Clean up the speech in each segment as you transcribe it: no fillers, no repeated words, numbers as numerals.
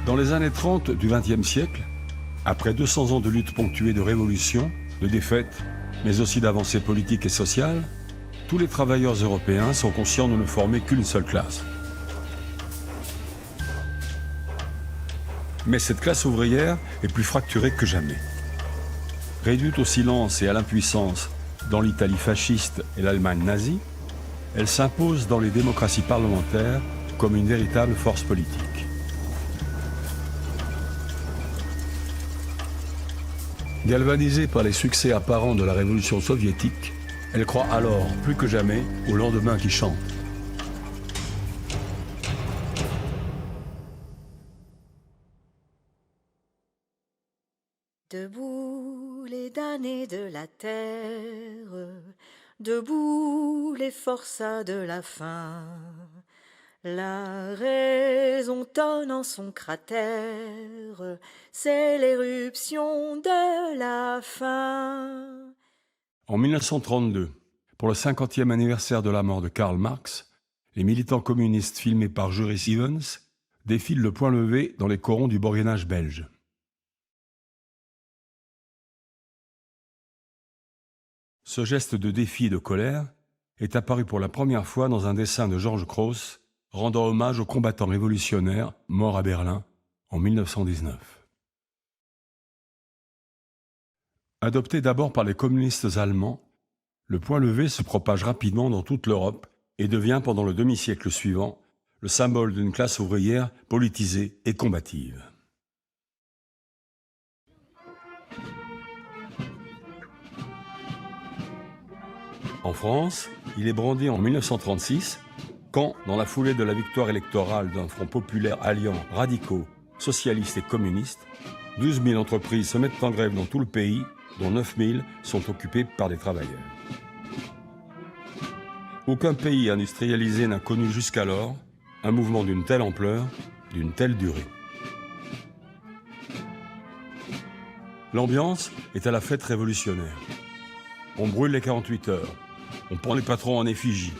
Dans les années 30 du XXe siècle, après 200 ans de lutte ponctuée de révolutions, de défaites, mais aussi d'avancées politiques et sociales, tous les travailleurs européens sont conscients de ne former qu'une seule classe. Mais cette classe ouvrière est plus fracturée que jamais. Réduite au silence et à l'impuissance dans l'Italie fasciste et l'Allemagne nazie, elle s'impose dans les démocraties parlementaires comme une véritable force politique. Galvanisée par les succès apparents de la révolution soviétique, elle croit alors, plus que jamais, au lendemain qui chante. Debout les damnés de la terre, debout les forçats de la faim. La raison tonne en son cratère, c'est l'éruption de la faim. En 1932, pour le 50e anniversaire de la mort de Karl Marx, les militants communistes filmés par Juris Stevens défilent le poing levé dans les corons du bourlinage belge. Ce geste de défi et de colère est apparu pour la première fois dans un dessin de George Cross rendant hommage aux combattants révolutionnaires morts à Berlin en 1919. Adopté d'abord par les communistes allemands, le point levé se propage rapidement dans toute l'Europe et devient pendant le demi-siècle suivant le symbole d'une classe ouvrière politisée et combative. En France, il est brandi en 1936 quand, dans la foulée de la victoire électorale d'un front populaire alliant radicaux, socialistes et communistes, 12 000 entreprises se mettent en grève dans tout le pays, dont 9 000 sont occupées par des travailleurs. Aucun pays industrialisé n'a connu jusqu'alors un mouvement d'une telle ampleur, d'une telle durée. L'ambiance est à la fête révolutionnaire. On brûle les 48 heures, on prend les patrons en effigie.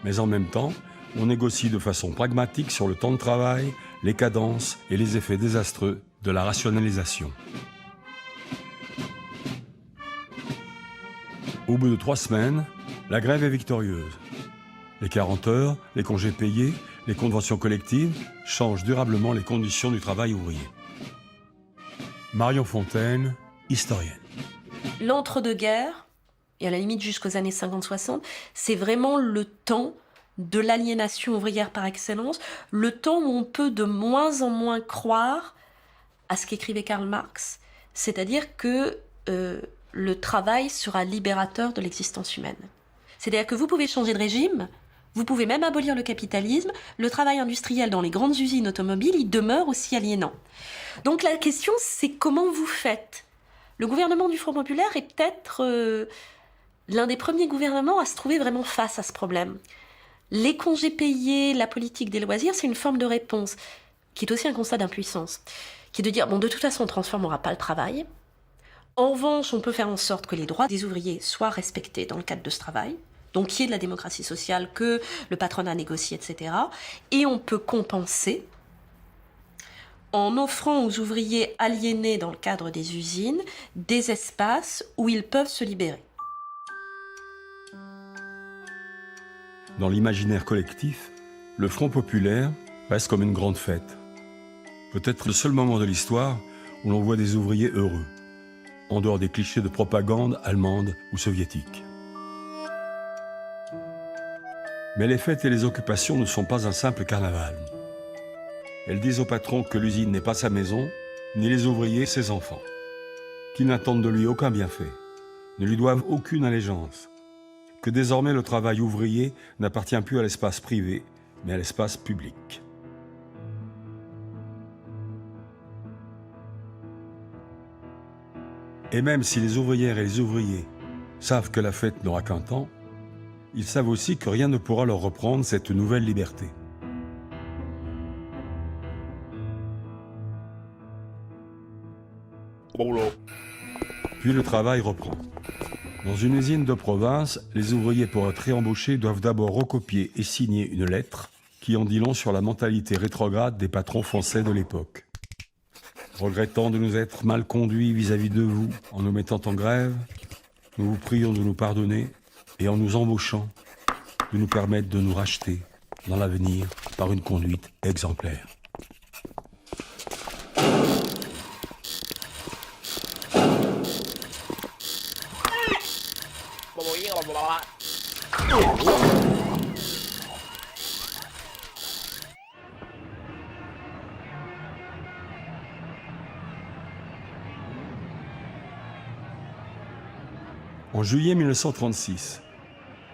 Mais en même temps, on négocie de façon pragmatique sur le temps de travail, les cadences et les effets désastreux de la rationalisation. Au bout de 3 semaines, la grève est victorieuse. Les 40 heures, les congés payés, les conventions collectives changent durablement les conditions du travail ouvrier. Marion Fontaine, historienne. L'entre-deux-guerres, et à la limite jusqu'aux années 50-60, c'est vraiment le temps de l'aliénation ouvrière par excellence, le temps où on peut de moins en moins croire à ce qu'écrivait Karl Marx, c'est-à-dire que le travail sera libérateur de l'existence humaine. C'est-à-dire que vous pouvez changer de régime, vous pouvez même abolir le capitalisme, le travail industriel dans les grandes usines automobiles, il demeure aussi aliénant. Donc la question, c'est comment vous faites ? Le gouvernement du Front populaire est peut-être l'un des premiers gouvernements à se trouver vraiment face à ce problème. Les congés payés, la politique des loisirs, c'est une forme de réponse, qui est aussi un constat d'impuissance, qui est de dire, bon, de toute façon, on ne transformera pas le travail. En revanche, on peut faire en sorte que les droits des ouvriers soient respectés dans le cadre de ce travail, donc qu'il y ait de la démocratie sociale, que le patronat négocie, etc. Et on peut compenser en offrant aux ouvriers aliénés dans le cadre des usines des espaces où ils peuvent se libérer. Dans l'imaginaire collectif, le Front populaire reste comme une grande fête. Peut-être le seul moment de l'histoire où l'on voit des ouvriers heureux, en dehors des clichés de propagande allemande ou soviétique. Mais les fêtes et les occupations ne sont pas un simple carnaval. Elles disent au patron que l'usine n'est pas sa maison, ni les ouvriers ses enfants, qu'ils n'attendent de lui aucun bienfait, ne lui doivent aucune allégeance, que désormais le travail ouvrier n'appartient plus à l'espace privé, mais à l'espace public. Et même si les ouvrières et les ouvriers savent que la fête n'aura qu'un temps, ils savent aussi que rien ne pourra leur reprendre cette nouvelle liberté. Puis le travail reprend. Dans une usine de province, les ouvriers pour être réembauchés doivent d'abord recopier et signer une lettre qui en dit long sur la mentalité rétrograde des patrons français de l'époque. Regrettant de nous être mal conduits vis-à-vis de vous en nous mettant en grève, nous vous prions de nous pardonner et en nous embauchant, de nous permettre de nous racheter dans l'avenir par une conduite exemplaire. En juillet 1936,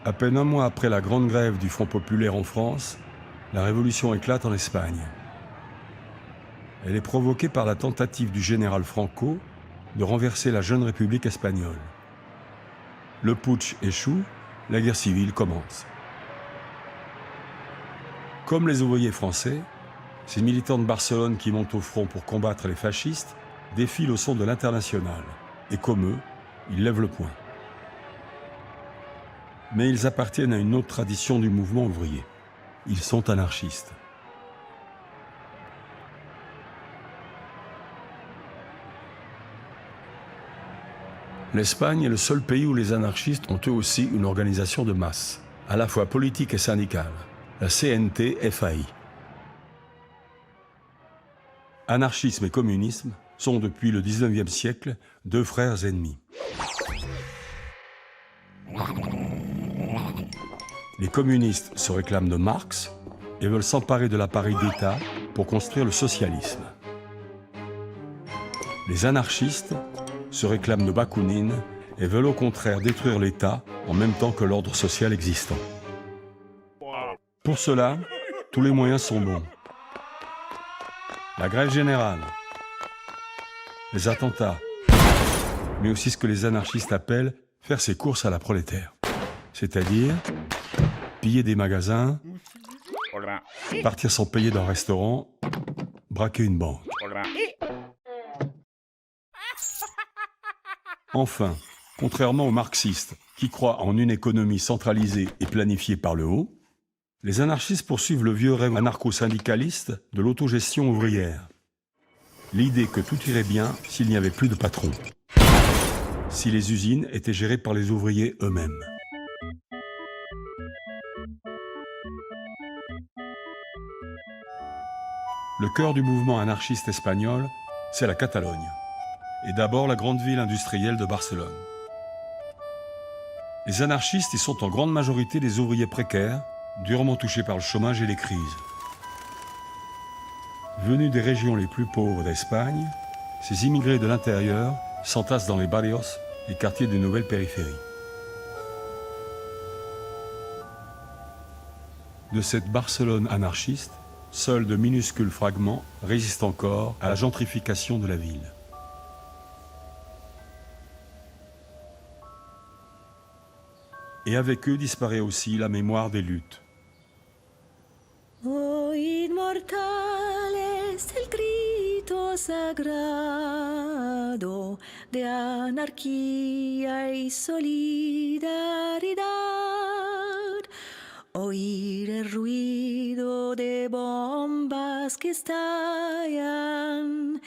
à peine un mois après la grande grève du Front populaire en France, la révolution éclate en Espagne. Elle est provoquée par la tentative du général Franco de renverser la jeune République espagnole. Le putsch échoue, la guerre civile commence. Comme les ouvriers français, ces militants de Barcelone qui montent au front pour combattre les fascistes défilent au son de l'Internationale. Et comme eux, ils lèvent le poing. Mais ils appartiennent à une autre tradition du mouvement ouvrier. Ils sont anarchistes. L'Espagne est le seul pays où les anarchistes ont eux aussi une organisation de masse, à la fois politique et syndicale, la CNT-FAI. Anarchisme et communisme sont depuis le XIXe siècle deux frères ennemis. Les communistes se réclament de Marx et veulent s'emparer de l'appareil d'État pour construire le socialisme. Les anarchistes se réclament de Bakounine et veulent au contraire détruire l'État en même temps que l'ordre social existant. Pour cela, tous les moyens sont bons. La grève générale, les attentats, mais aussi ce que les anarchistes appellent faire ses courses à la prolétaire, c'est-à-dire piller des magasins, partir sans payer d'un restaurant, braquer une banque. Enfin, contrairement aux marxistes qui croient en une économie centralisée et planifiée par le haut, les anarchistes poursuivent le vieux rêve anarcho-syndicaliste de l'autogestion ouvrière. L'idée que tout irait bien s'il n'y avait plus de patrons, si les usines étaient gérées par les ouvriers eux-mêmes. Le cœur du mouvement anarchiste espagnol, c'est la Catalogne, et d'abord la grande ville industrielle de Barcelone. Les anarchistes y sont en grande majorité des ouvriers précaires, durement touchés par le chômage et les crises. Venus des régions les plus pauvres d'Espagne, ces immigrés de l'intérieur s'entassent dans les barrios, les quartiers des nouvelles périphéries. De cette Barcelone anarchiste, seuls de minuscules fragments résistent encore à la gentrification de la ville. Et avec eux disparaît aussi la mémoire des luttes. Oh, inmortal es el grito sagrado de anarquía y solidaridad. Oír el ruido de bombas que estallan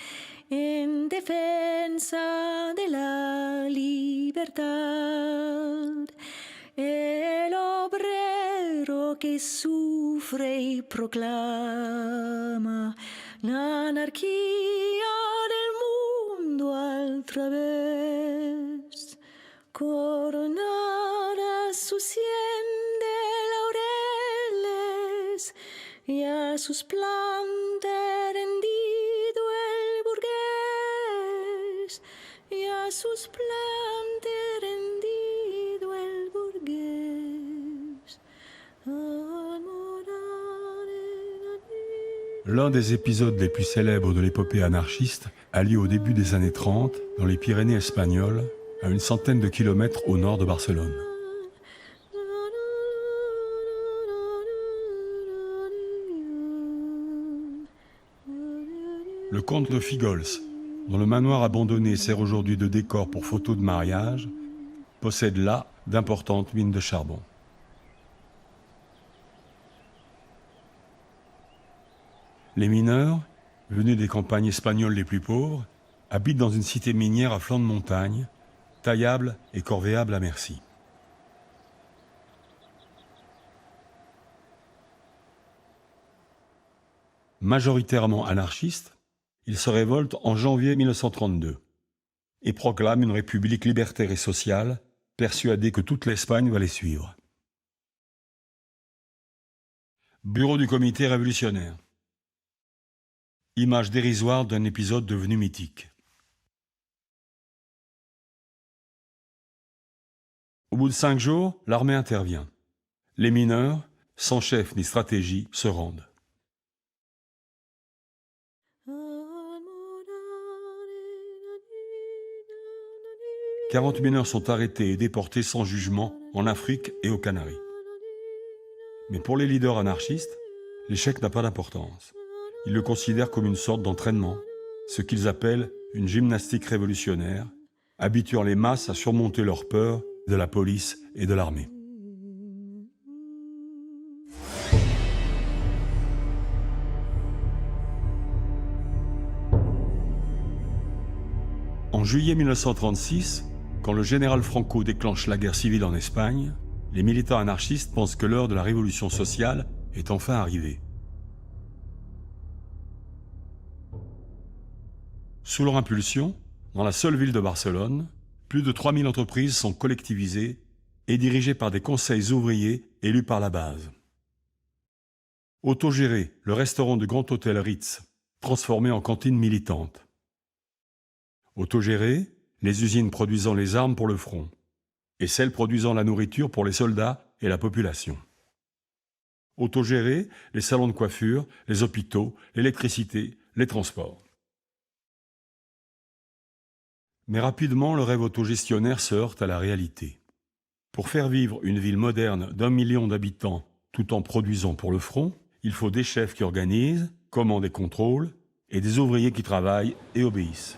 en defensa de la libertad. El obrero que sufre y proclama la anarquía del mundo al través. Coronada su sien de laureles y a sus plantas rendido el burgués. Y a sus plantas rendido el burgués. L'un des épisodes les plus célèbres de l'épopée anarchiste a lieu au début des années 30 dans les Pyrénées espagnoles, à une centaine de kilomètres au nord de Barcelone. Le comte de Fígols, dont le manoir abandonné sert aujourd'hui de décor pour photos de mariage, possède là d'importantes mines de charbon. Les mineurs, venus des campagnes espagnoles les plus pauvres, habitent dans une cité minière à flanc de montagne, taillable et corvéable à merci. Majoritairement anarchistes, ils se révoltent en janvier 1932 et proclament une république libertaire et sociale, persuadés que toute l'Espagne va les suivre. Bureau du comité révolutionnaire. Image dérisoire d'un épisode devenu mythique. Au bout de 5 jours, l'armée intervient. Les mineurs, sans chef ni stratégie, se rendent. 40 mineurs sont arrêtés et déportés sans jugement en Afrique et aux Canaries. Mais pour les leaders anarchistes, l'échec n'a pas d'importance. Ils le considèrent comme une sorte d'entraînement, ce qu'ils appellent une gymnastique révolutionnaire, habituant les masses à surmonter leur peur de la police et de l'armée. En juillet 1936, quand le général Franco déclenche la guerre civile en Espagne, les militants anarchistes pensent que l'heure de la révolution sociale est enfin arrivée. Sous leur impulsion, dans la seule ville de Barcelone, plus de 3000 entreprises sont collectivisées et dirigées par des conseils ouvriers élus par la base. Autogéré, le restaurant du Grand Hôtel Ritz, transformé en cantine militante. Autogéré, les usines produisant les armes pour le front, et celles produisant la nourriture pour les soldats et la population. Autogéré, les salons de coiffure, les hôpitaux, l'électricité, les transports. Mais rapidement, le rêve autogestionnaire se heurte à la réalité. Pour faire vivre une ville moderne d'1 million d'habitants tout en produisant pour le front, il faut des chefs qui organisent, commandent et contrôlent, et des ouvriers qui travaillent et obéissent.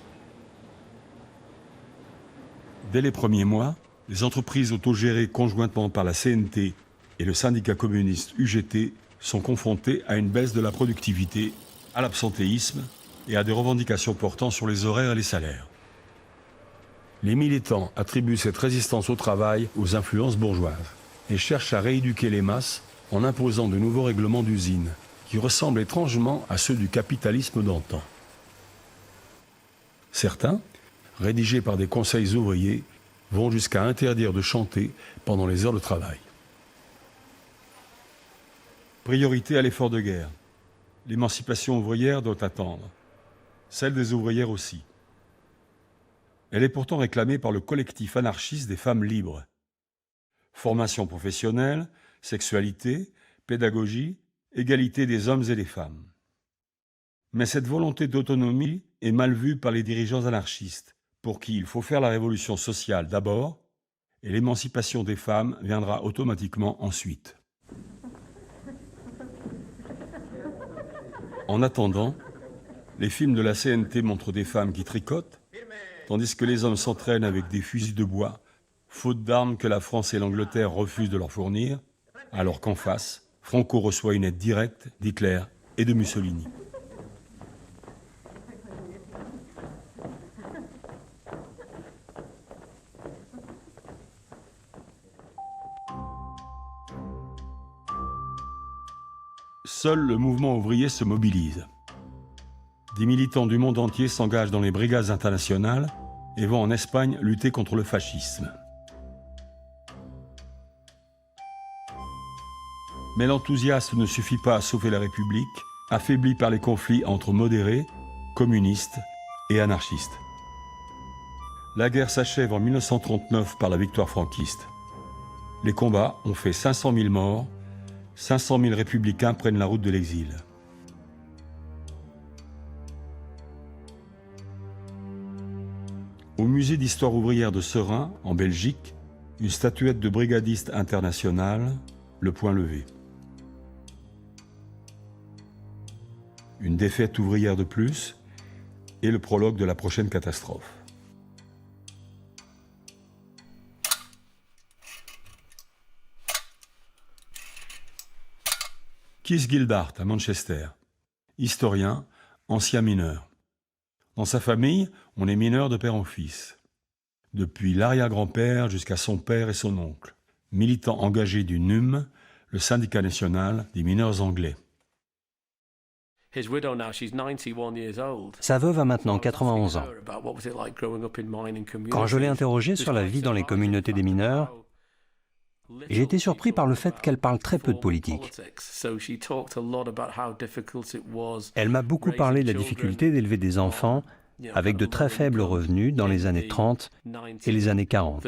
Dès les premiers mois, les entreprises autogérées conjointement par la CNT et le syndicat communiste UGT sont confrontées à une baisse de la productivité, à l'absentéisme et à des revendications portant sur les horaires et les salaires. Les militants attribuent cette résistance au travail aux influences bourgeoises et cherchent à rééduquer les masses en imposant de nouveaux règlements d'usine qui ressemblent étrangement à ceux du capitalisme d'antan. Certains, rédigés par des conseils ouvriers, vont jusqu'à interdire de chanter pendant les heures de travail. Priorité à l'effort de guerre. L'émancipation ouvrière doit attendre. Celle des ouvrières aussi. Elle est pourtant réclamée par le collectif anarchiste des femmes libres. Formation professionnelle, sexualité, pédagogie, égalité des hommes et des femmes. Mais cette volonté d'autonomie est mal vue par les dirigeants anarchistes, pour qui il faut faire la révolution sociale d'abord, et l'émancipation des femmes viendra automatiquement ensuite. En attendant, les films de la CNT montrent des femmes qui tricotent, tandis que les hommes s'entraînent avec des fusils de bois, faute d'armes que la France et l'Angleterre refusent de leur fournir, alors qu'en face, Franco reçoit une aide directe d'Hitler et de Mussolini. Seul le mouvement ouvrier se mobilise. Des militants du monde entier s'engagent dans les brigades internationales et vont en Espagne lutter contre le fascisme. Mais l'enthousiasme ne suffit pas à sauver la République, affaiblie par les conflits entre modérés, communistes et anarchistes. La guerre s'achève en 1939 par la victoire franquiste. Les combats ont fait 500 000 morts, 500 000 républicains prennent la route de l'exil. Au musée d'histoire ouvrière de Seraing, en Belgique, une statuette de brigadiste international, le poing levé. Une défaite ouvrière de plus et le prologue de la prochaine catastrophe. Keith Gildart à Manchester. historien, ancien mineur. Dans sa famille, on est mineur de père en fils. Depuis l'arrière-grand-père jusqu'à son père et son oncle, militant engagé du NUM, le syndicat national des mineurs anglais. Sa veuve a maintenant 91 ans. Quand je l'ai interrogée sur la vie dans les communautés des mineurs, j'ai été surpris par le fait qu'elle parle très peu de politique. Elle m'a beaucoup parlé de la difficulté d'élever des enfants avec de très faibles revenus dans les années 30 et les années 40.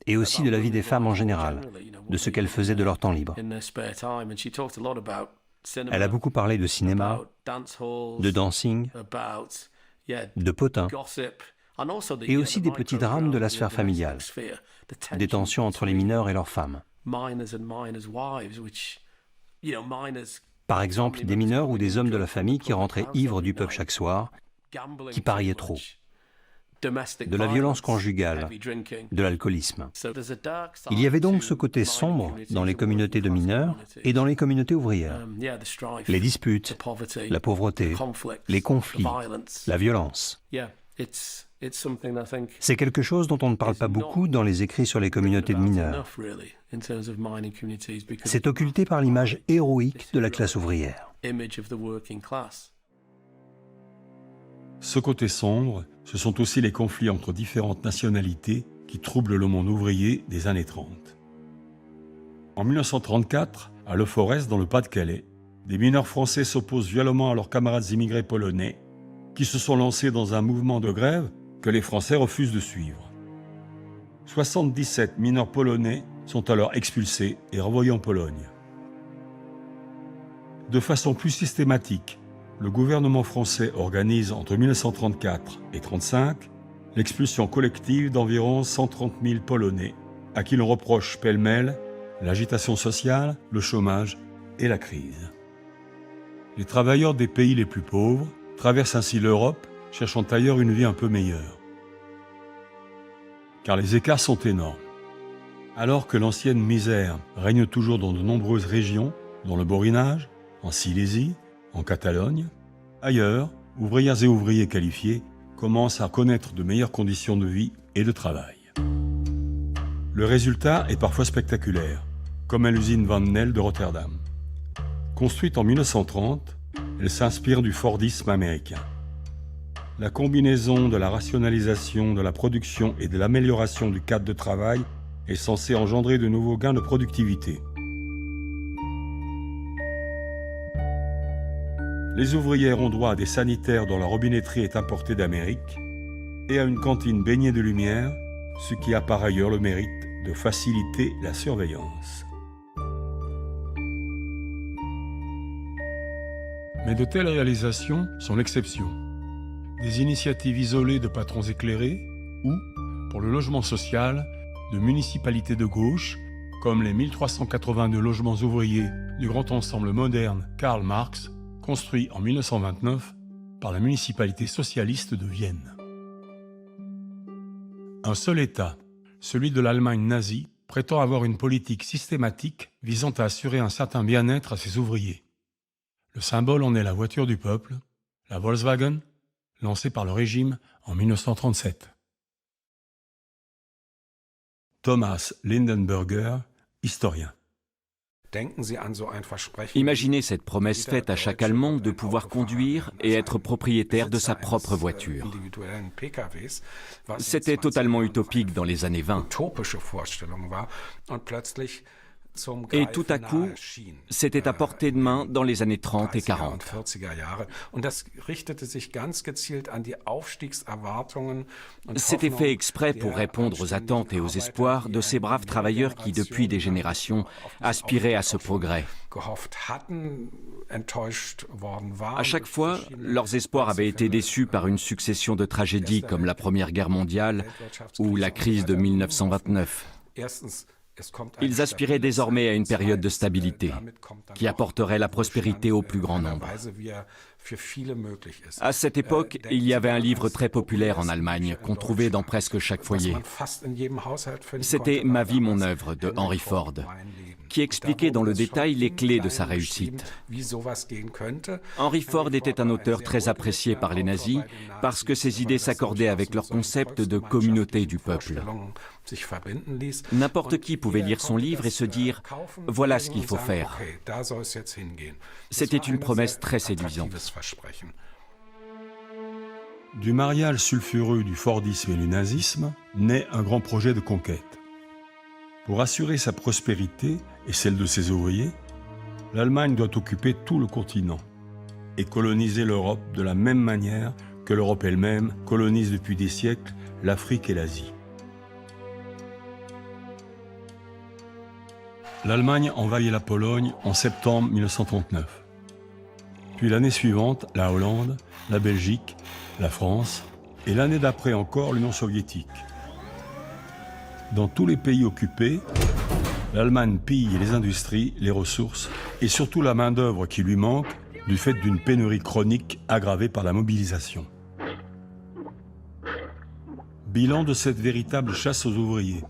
Et aussi de la vie des femmes en général, de ce qu'elles faisaient de leur temps libre. Elle a beaucoup parlé de cinéma, de dancing, de potins, et aussi des petits drames de la sphère familiale, des tensions entre les mineurs et leurs femmes. Par exemple, des mineurs ou des hommes de la famille qui rentraient ivres du pub chaque soir, qui pariaient trop, de la violence conjugale, de l'alcoolisme. Il y avait donc ce côté sombre dans les communautés de mineurs et dans les communautés ouvrières. Les disputes, la pauvreté, les conflits, la violence. C'est quelque chose dont on ne parle pas beaucoup dans les écrits sur les communautés de mineurs. C'est occulté par l'image héroïque de la classe ouvrière. Ce côté sombre, ce sont aussi les conflits entre différentes nationalités qui troublent le monde ouvrier des années 30. En 1934, à Le Forest, dans le Pas-de-Calais, des mineurs français s'opposent violemment à leurs camarades immigrés polonais qui se sont lancés dans un mouvement de grève que les Français refusent de suivre. 77 mineurs polonais sont alors expulsés et renvoyés en Pologne. De façon plus systématique, le gouvernement français organise entre 1934 et 1935 l'expulsion collective d'environ 130 000 Polonais, à qui l'on reproche pêle-mêle l'agitation sociale, le chômage et la crise. Les travailleurs des pays les plus pauvres traversent ainsi l'Europe, cherchant ailleurs une vie un peu meilleure. Car les écarts sont énormes. Alors que l'ancienne misère règne toujours dans de nombreuses régions, dans le Borinage, en Silésie, en Catalogne, ailleurs, ouvrières et ouvriers qualifiés commencent à connaître de meilleures conditions de vie et de travail. Le résultat est parfois spectaculaire, comme à l'usine Van Nel de Rotterdam. Construite en 1930, elle s'inspire du Fordisme américain. La combinaison de la rationalisation de la production et de l'amélioration du cadre de travail est censée engendrer de nouveaux gains de productivité. Les ouvrières ont droit à des sanitaires dont la robinetterie est importée d'Amérique et à une cantine baignée de lumière, ce qui a par ailleurs le mérite de faciliter la surveillance. Mais de telles réalisations sont l'exception. Des initiatives isolées de patrons éclairés ou, pour le logement social, de municipalités de gauche, comme les 1382 logements ouvriers du grand ensemble moderne Karl Marx, construit en 1929 par la municipalité socialiste de Vienne. Un seul État, celui de l'Allemagne nazie, prétend avoir une politique systématique visant à assurer un certain bien-être à ses ouvriers. Le symbole en est la voiture du peuple, la Volkswagen, lancée par le régime en 1937. Thomas Lindenberger, historien. Imaginez cette promesse faite à chaque Allemand de pouvoir conduire et être propriétaire de sa propre voiture. C'était totalement utopique dans les années 20. Et tout à coup, c'était à portée de main dans les années 30 et 40. C'était fait exprès pour répondre aux attentes et aux espoirs de ces braves travailleurs qui, depuis des générations, aspiraient à ce progrès. À chaque fois, leurs espoirs avaient été déçus par une succession de tragédies comme la Première Guerre mondiale ou la crise de 1929. Ils aspiraient désormais à une période de stabilité qui apporterait la prospérité au plus grand nombre. À cette époque, il y avait un livre très populaire en Allemagne qu'on trouvait dans presque chaque foyer. C'était « Ma vie, mon œuvre » de Henry Ford, qui expliquait dans le détail les clés de sa réussite. Henry Ford était un auteur très apprécié par les nazis parce que ses idées s'accordaient avec leur concept de communauté du peuple. N'importe qui pouvait lire son livre et se dire « Voilà ce qu'il faut faire ». C'était une promesse très séduisante. Du mariage sulfureux du Fordisme et du nazisme naît un grand projet de conquête. Pour assurer sa prospérité et celle de ses ouvriers, l'Allemagne doit occuper tout le continent et coloniser l'Europe de la même manière que l'Europe elle-même colonise depuis des siècles l'Afrique et l'Asie. L'Allemagne envahit la Pologne en septembre 1939. Puis l'année suivante, la Hollande, la Belgique, la France et l'année d'après encore l'Union soviétique. Dans tous les pays occupés, l'Allemagne pille les industries, les ressources et surtout la main-d'œuvre qui lui manque du fait d'une pénurie chronique aggravée par la mobilisation. Bilan de cette véritable chasse aux ouvriers.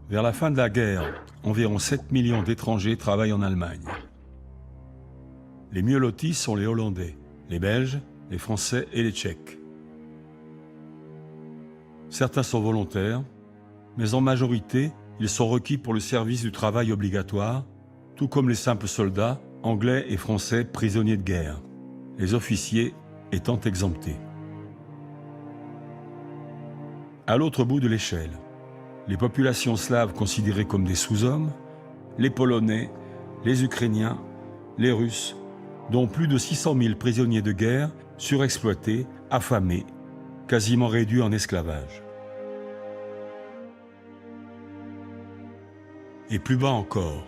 Vers la fin de la guerre, environ 7 millions d'étrangers travaillent en Allemagne. Les mieux lotis sont les Hollandais, les Belges, les Français et les Tchèques. Certains sont volontaires, mais en majorité, ils sont requis pour le service du travail obligatoire, tout comme les simples soldats, anglais et français prisonniers de guerre, les officiers étant exemptés. À l'autre bout de l'échelle, les populations slaves considérées comme des sous-hommes, les Polonais, les Ukrainiens, les Russes, dont plus de 600 000 prisonniers de guerre surexploités, affamés, quasiment réduits en esclavage. Et plus bas encore,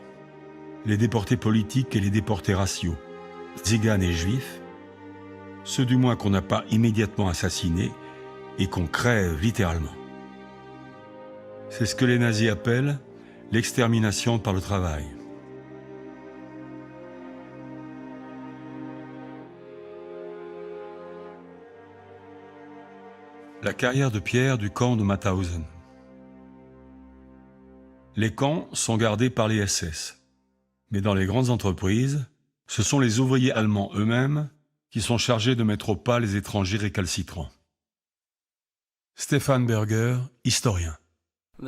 les déportés politiques et les déportés raciaux, tziganes et juifs, ceux du moins qu'on n'a pas immédiatement assassinés et qu'on crève littéralement. C'est ce que les nazis appellent l'extermination par le travail. La carrière de pierre du camp de Mauthausen. Les camps sont gardés par les SS. Mais dans les grandes entreprises, ce sont les ouvriers allemands eux-mêmes qui sont chargés de mettre au pas les étrangers récalcitrants. Stefan Berger, historien. Il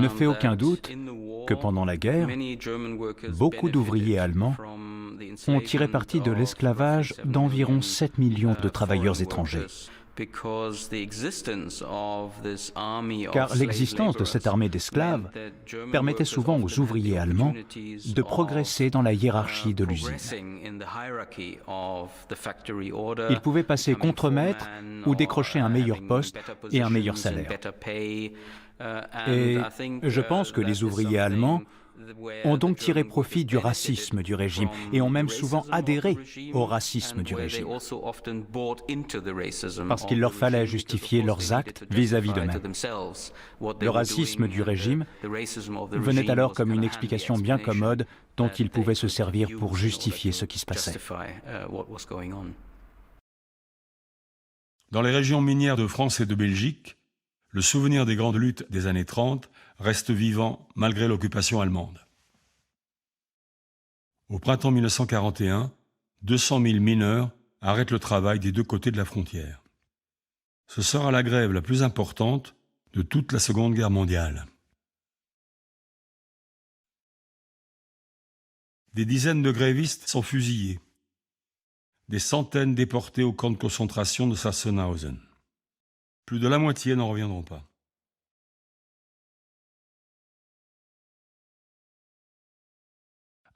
ne fait aucun doute que pendant la guerre, beaucoup d'ouvriers allemands ont tiré parti de l'esclavage d'environ 7 millions de travailleurs étrangers. Car l'existence de cette armée d'esclaves permettait souvent aux ouvriers allemands de progresser dans la hiérarchie de l'usine. Ils pouvaient passer contremaître ou décrocher un meilleur poste et un meilleur salaire. Et je pense que les ouvriers allemands ont donc tiré profit du racisme du régime et ont même souvent adhéré au racisme du régime, parce qu'il leur fallait justifier leurs actes vis-à-vis d'eux-mêmes. Le racisme du régime venait alors comme une explication bien commode dont ils pouvaient se servir pour justifier ce qui se passait. Dans les régions minières de France et de Belgique, le souvenir des grandes luttes des années 30 reste vivant malgré l'occupation allemande. Au printemps 1941, 200 000 mineurs arrêtent le travail des deux côtés de la frontière. Ce sera la grève la plus importante de toute la Seconde Guerre mondiale. Des dizaines de grévistes sont fusillés. Des centaines déportés au camp de concentration de Sachsenhausen. Plus de la moitié n'en reviendront pas.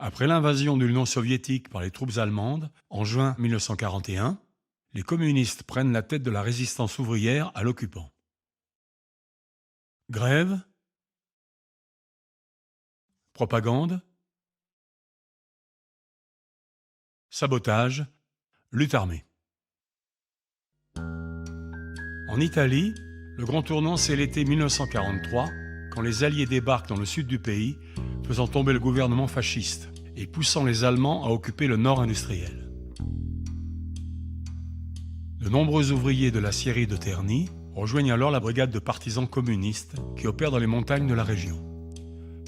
Après l'invasion de l'Union soviétique par les troupes allemandes, en juin 1941, les communistes prennent la tête de la résistance ouvrière à l'occupant. Grève, propagande, sabotage, lutte armée. En Italie, le grand tournant, c'est l'été 1943, quand les Alliés débarquent dans le sud du pays, faisant tomber le gouvernement fasciste et poussant les Allemands à occuper le nord industriel. De nombreux ouvriers de l'acierie de Terni rejoignent alors la brigade de partisans communistes qui opère dans les montagnes de la région.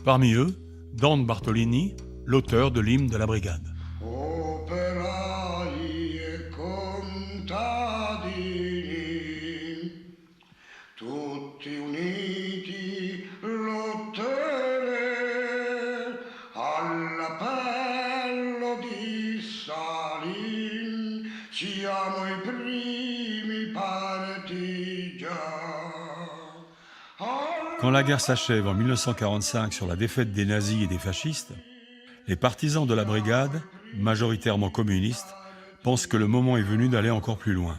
Parmi eux, Don Bartolini, l'auteur de l'hymne de la brigade. Operai e contadini, tutti uniti lottere all'appello di Salin, siamo i primi partigiani. Quand la guerre s'achève en 1945 sur la défaite des nazis et des fascistes, les partisans de la brigade, majoritairement communistes, pensent que le moment est venu d'aller encore plus loin.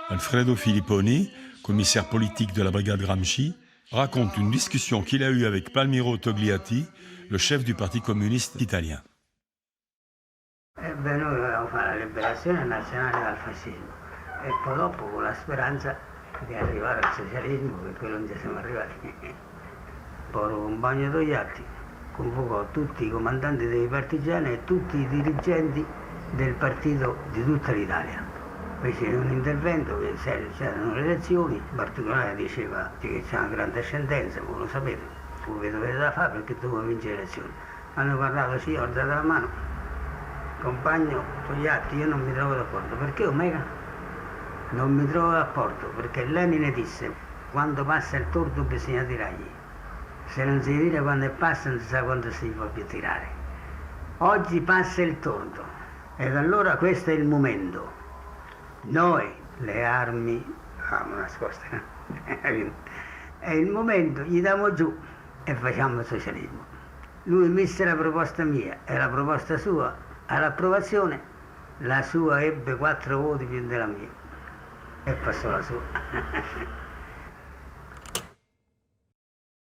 Alfredo Filipponi, commissaire politique de la brigade Gramsci, raconte une discussion qu'il a eue avec Palmiro Togliatti, le chef du Parti communiste italien. Noi volevamo fare la liberazione nazionale dal fascismo e poi dopo con la speranza di arrivare al socialismo, che quello non ci siamo arrivati. Poi un bagno Togliatti convocò tutti i comandanti dei partigiani e tutti i dirigenti del partito di tutta l'Italia. Fece un intervento, che c'erano le elezioni, in particolare diceva che c'è una grande ascendenza, voi lo sapete, voi dovete da fare perché dovete vincere le elezioni. Hanno parlato, sì, ho alzato la mano, compagno Togliatti, io non mi trovo d'accordo. Perché Omega? Non mi trovo d'accordo perché Lenin disse quando passa il tordo bisogna tirargli. Se non si tira quando passa non si sa quando si può più tirare. Oggi passa il tordo ed allora questo è il momento. Noi le armi nascoste, è il momento, gli diamo giù e facciamo il socialismo. Lui mise la proposta mia e la proposta sua all'approvazione, la sua ebbe 4 voti più della mia. E passò la sua.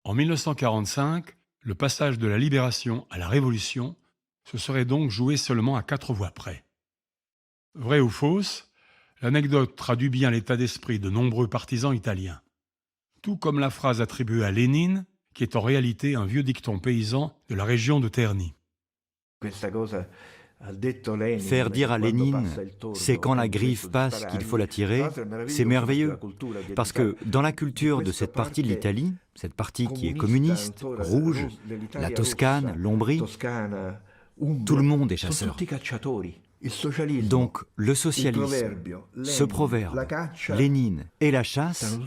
En 1945, le passage de la libération à la révolution se serait donc joué seulement à 4 voix près. Vrai ou fausse, l'anecdote traduit bien l'état d'esprit de nombreux partisans italiens. Tout comme la phrase attribuée à Lénine, qui est en réalité un vieux dicton paysan de la région de Terni. Faire dire à Lénine, c'est quand la griffe passe qu'il faut la tirer, c'est merveilleux. Parce que dans la culture de cette partie de l'Italie, cette partie qui est communiste, rouge, la Toscane, l'Ombrie, tout le monde est chasseur. Donc le socialisme, ce proverbe, Lénine et la chasse,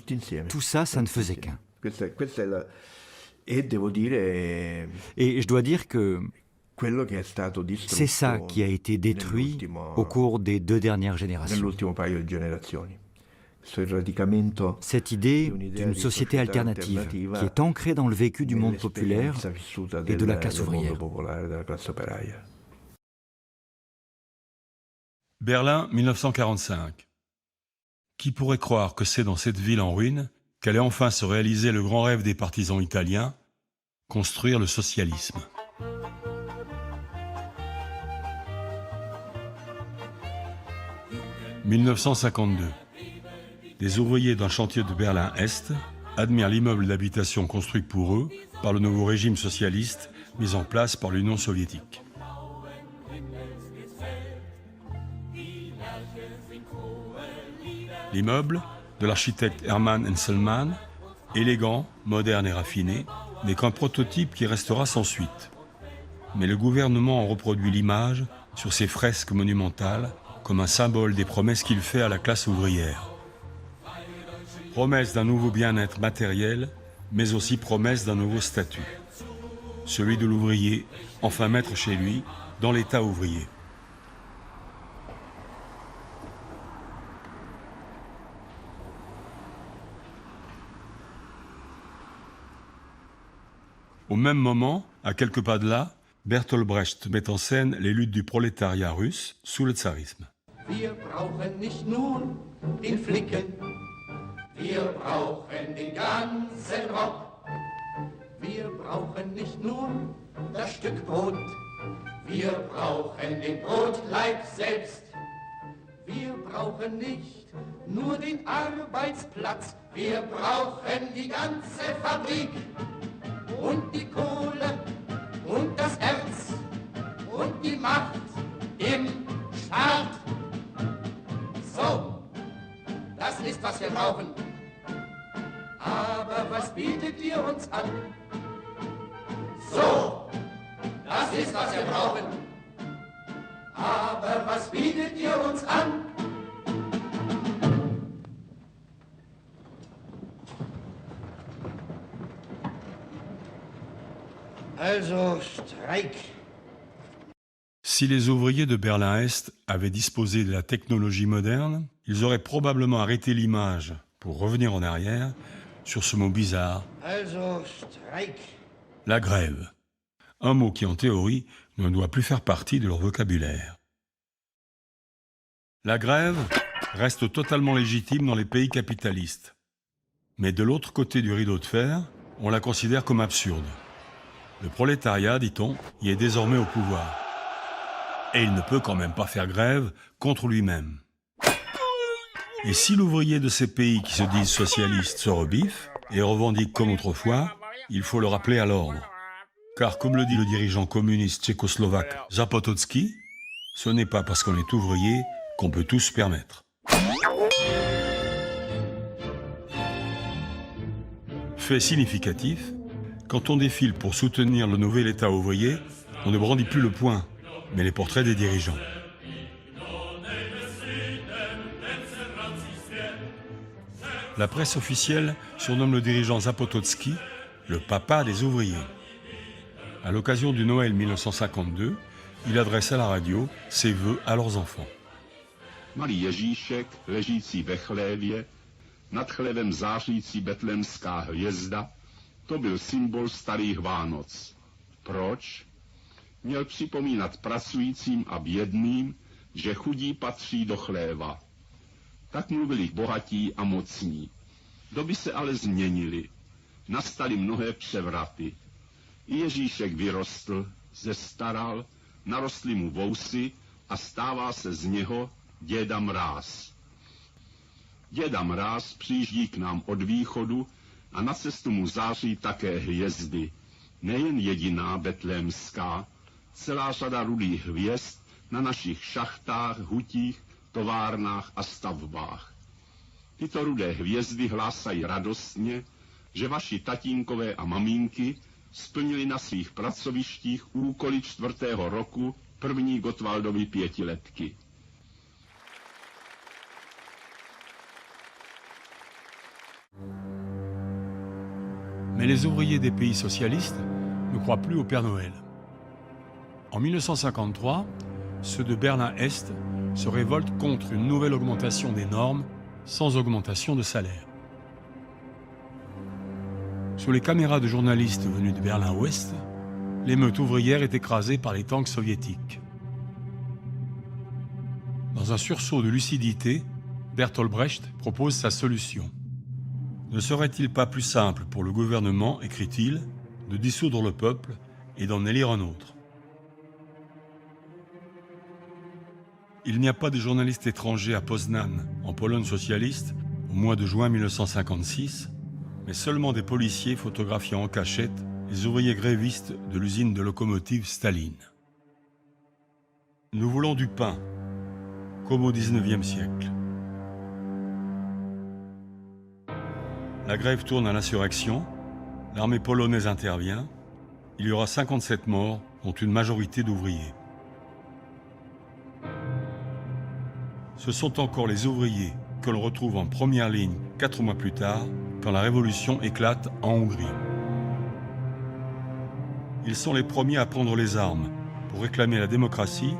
tout ça, ça ne faisait qu'un. Et je dois dire que c'est ça qui a été détruit au cours des 2 dernières générations. Cette idée d'une société alternative qui est ancrée dans le vécu du monde populaire et de la classe ouvrière. Berlin, 1945. Qui pourrait croire que c'est dans cette ville en ruine qu'allait enfin se réaliser le grand rêve des partisans italiens, construire le socialisme. « 1952. Des ouvriers d'un chantier de Berlin-Est admirent l'immeuble d'habitation construit pour eux par le nouveau régime socialiste mis en place par l'Union soviétique. L'immeuble, de l'architecte Hermann Enselmann, élégant, moderne et raffiné, n'est qu'un prototype qui restera sans suite. Mais le gouvernement en reproduit l'image sur ses fresques monumentales comme un symbole des promesses qu'il fait à la classe ouvrière. Promesse d'un nouveau bien-être matériel, mais aussi promesse d'un nouveau statut. Celui de l'ouvrier, enfin maître chez lui, dans l'état ouvrier. Au même moment, à quelques pas de là, Bertolt Brecht met en scène les luttes du prolétariat russe sous le tsarisme. Wir brauchen nicht nur den Flicken, wir brauchen den ganzen Rock. Wir brauchen nicht nur das Stück Brot, wir brauchen den Brotleib selbst. Wir brauchen nicht nur den Arbeitsplatz, wir brauchen die ganze Fabrik. Und die Kohle und das Erz und die Macht im Staat. So, das ist, was wir brauchen. Aber was bietet ihr uns an? So, das ist, was wir brauchen. Aber was bietet ihr uns an? Also, Streik. Si les ouvriers de Berlin-Est avaient disposé de la technologie moderne, ils auraient probablement arrêté l'image pour revenir en arrière sur ce mot bizarre, Also, Streik. la grève. Un mot qui, en théorie, ne doit plus faire partie de leur vocabulaire. La grève reste totalement légitime dans les pays capitalistes. Mais de l'autre côté du rideau de fer, on la considère comme absurde. Le prolétariat, dit-on, y est désormais au pouvoir. Et il ne peut quand même pas faire grève contre lui-même. Et si l'ouvrier de ces pays qui se disent socialistes se rebiffe et revendique comme autrefois, il faut le rappeler à l'ordre. Car comme le dit le dirigeant communiste tchécoslovaque Zapotocki, ce n'est pas parce qu'on est ouvrier qu'on peut tout se permettre. Fait significatif, quand on défile pour soutenir le nouvel État ouvrier, on ne brandit plus le poing, mais les portraits des dirigeants. La presse officielle surnomme le dirigeant Zapotocki le papa des ouvriers. À l'occasion du Noël 1952, il adresse à la radio ses vœux à leurs enfants. Malý Ježíšek, ležící ve chlévě, nad chlevem zářící betlémská hvězda, to byl symbol starých Vánoc. Proč? Měl připomínat pracujícím a bědným, že chudí patří do chléva. Tak mluvili bohatí a mocní. Doby se ale změnily. Nastaly mnohé převraty. I Ježíšek vyrostl, zestaral, narostly mu vousy a stává se z něho Děda Mráz. Děda Mráz přijíždí k nám od východu a na cestu mu září také hvězdy. Nejen jediná betlémská, celá řada rudých hvězd na našich šachtách, hutích, továrnách a stavbách. Tyto rudé hvězdy hlásají radostně, že vaši tatínkové a maminky splnili na svých pracovištích úkoly 4. roku první Gottwaldovy pětiletky. Mais les ouvriers des pays socialistes ne croient plus au Père Noël. En 1953, ceux de Berlin-Est se révoltent contre une nouvelle augmentation des normes sans augmentation de salaire. Sous les caméras de journalistes venus de Berlin-Ouest, l'émeute ouvrière est écrasée par les tanks soviétiques. Dans un sursaut de lucidité, Bertolt Brecht propose sa solution. Ne serait-il pas plus simple pour le gouvernement, écrit-il, de dissoudre le peuple et d'en élire un autre? Il n'y a pas de journalistes étrangers à Poznan, en Pologne socialiste, au mois de juin 1956, mais seulement des policiers photographiant en cachette les ouvriers grévistes de l'usine de locomotives Staline. Nous voulons du pain, comme au XIXe siècle. La grève tourne à l'insurrection, l'armée polonaise intervient, il y aura 57 morts, dont une majorité d'ouvriers. Ce sont encore les ouvriers que l'on retrouve en première ligne 4 mois plus tard, quand la révolution éclate en Hongrie. Ils sont les premiers à prendre les armes pour réclamer la démocratie,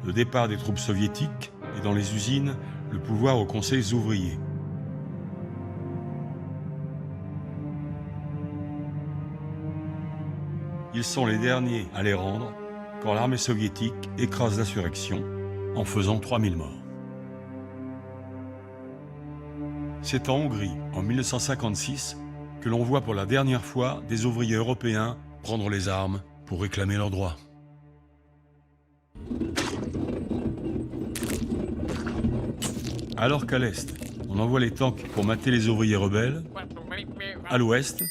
le départ des troupes soviétiques et dans les usines, le pouvoir aux conseils ouvriers. Ils sont les derniers à les rendre quand l'armée soviétique écrase l'insurrection en faisant 3000 morts. C'est en Hongrie, en 1956, que l'on voit pour la dernière fois des ouvriers européens prendre les armes pour réclamer leurs droits. Alors qu'à l'Est, on envoie les tanks pour mater les ouvriers rebelles, à l'Ouest,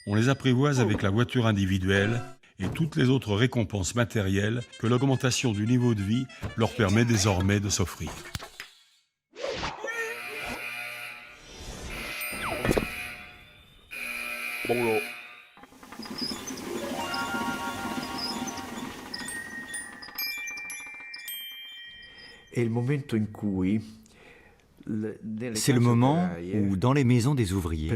on les apprivoise avec la voiture individuelle et toutes les autres récompenses matérielles que l'augmentation du niveau de vie leur permet désormais de s'offrir. C'est le moment où, dans les maisons des ouvriers,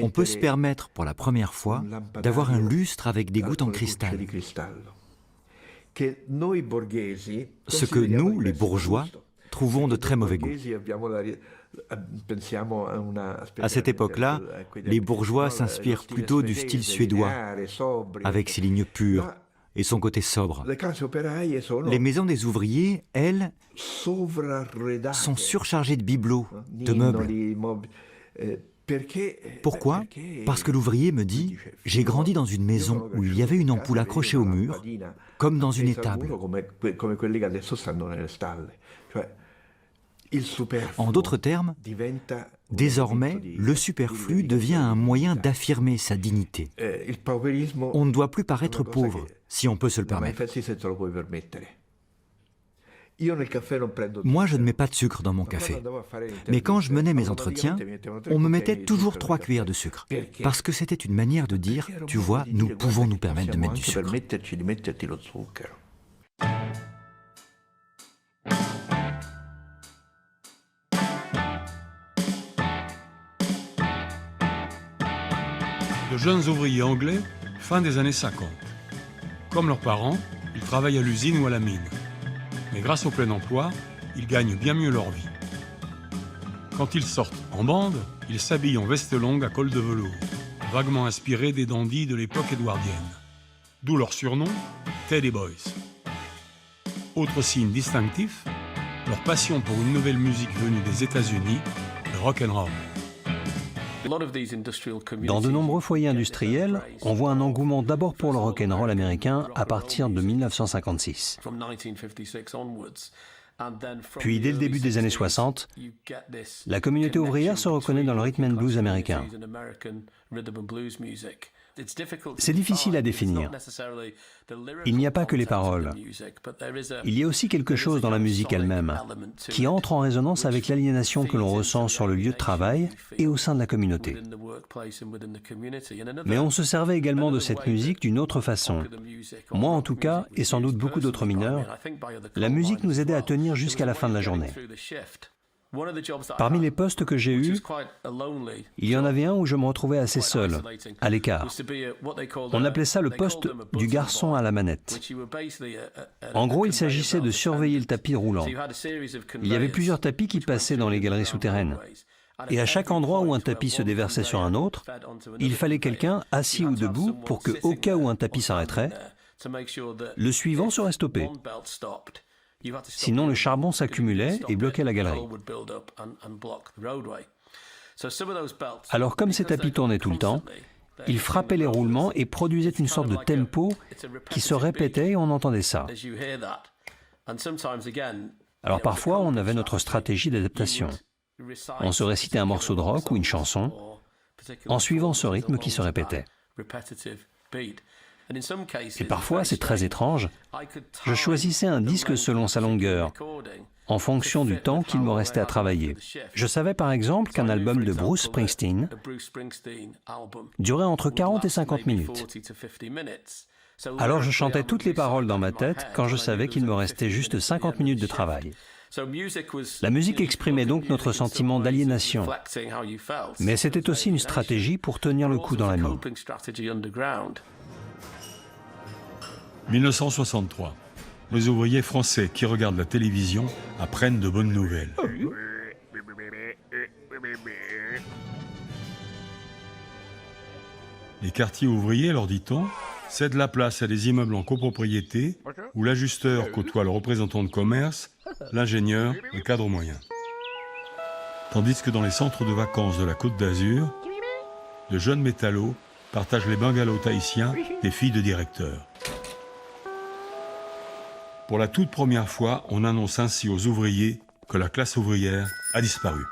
on peut se permettre pour la première fois d'avoir un lustre avec des gouttes en cristal. Ce que nous, les bourgeois, trouvons de très mauvais goût. À cette époque-là, les bourgeois s'inspirent plutôt du style suédois, avec ses lignes pures et son côté sobre. Les maisons des ouvriers, elles, sont surchargées de bibelots, de meubles. Pourquoi ? Parce que l'ouvrier me dit « J'ai grandi dans une maison où il y avait une ampoule accrochée au mur, comme dans une étable. » En d'autres termes, désormais, le superflu devient un moyen d'affirmer sa dignité. On ne doit plus paraître pauvre, si on peut se le permettre. Moi, je ne mets pas de sucre dans mon café. Mais quand je menais mes entretiens, on me mettait toujours 3 cuillères de sucre. Parce que c'était une manière de dire, tu vois, nous pouvons nous permettre de mettre du sucre. De jeunes ouvriers anglais, fin des années 50. Comme leurs parents, ils travaillent à l'usine ou à la mine. Mais grâce au plein emploi, ils gagnent bien mieux leur vie. Quand ils sortent en bande, ils s'habillent en veste longue à col de velours, vaguement inspirés des dandys de l'époque édouardienne. D'où leur surnom, Teddy Boys. Autre signe distinctif, leur passion pour une nouvelle musique venue des États-Unis, le rock and roll. Dans de nombreux foyers industriels, on voit un engouement d'abord pour le rock'n'roll américain à partir de 1956. Puis, dès le début des années 60, la communauté ouvrière se reconnaît dans le rhythm and blues américain. C'est difficile à définir. Il n'y a pas que les paroles. Il y a aussi quelque chose dans la musique elle-même qui entre en résonance avec l'aliénation que l'on ressent sur le lieu de travail et au sein de la communauté. Mais on se servait également de cette musique d'une autre façon. Moi en tout cas, et sans doute beaucoup d'autres mineurs, la musique nous aidait à tenir jusqu'à la fin de la journée. Parmi les postes que j'ai eus, il y en avait un où je me retrouvais assez seul, à l'écart. On appelait ça le poste du garçon à la manette. En gros, il s'agissait de surveiller le tapis roulant. Il y avait plusieurs tapis qui passaient dans les galeries souterraines. Et à chaque endroit où un tapis se déversait sur un autre, il fallait quelqu'un assis ou debout pour que, au cas où un tapis s'arrêterait, le suivant serait stoppé. Sinon, le charbon s'accumulait et bloquait la galerie. Alors, comme ces tapis tournaient tout le temps, ils frappaient les roulements et produisaient une sorte de tempo qui se répétait et on entendait ça. Alors parfois, on avait notre stratégie d'adaptation. On se récitait un morceau de rock ou une chanson en suivant ce rythme qui se répétait. Et parfois, c'est très étrange, je choisissais un disque selon sa longueur, en fonction du temps qu'il me restait à travailler. Je savais par exemple qu'un album de Bruce Springsteen durait entre 40 et 50 minutes. Alors je chantais toutes les paroles dans ma tête quand je savais qu'il me restait juste 50 minutes de travail. La musique exprimait donc notre sentiment d'aliénation, mais c'était aussi une stratégie pour tenir le coup dans la nuit. 1963. Les ouvriers français qui regardent la télévision apprennent de bonnes nouvelles. Les quartiers ouvriers, leur dit-on, cèdent la place à des immeubles en copropriété où l'ajusteur côtoie le représentant de commerce, l'ingénieur, le cadre moyen. Tandis que dans les centres de vacances de la Côte d'Azur, de jeunes métallos partagent les bungalows tahitiens des filles de directeurs. Pour la toute première fois, on annonce ainsi aux ouvriers que la classe ouvrière a disparu.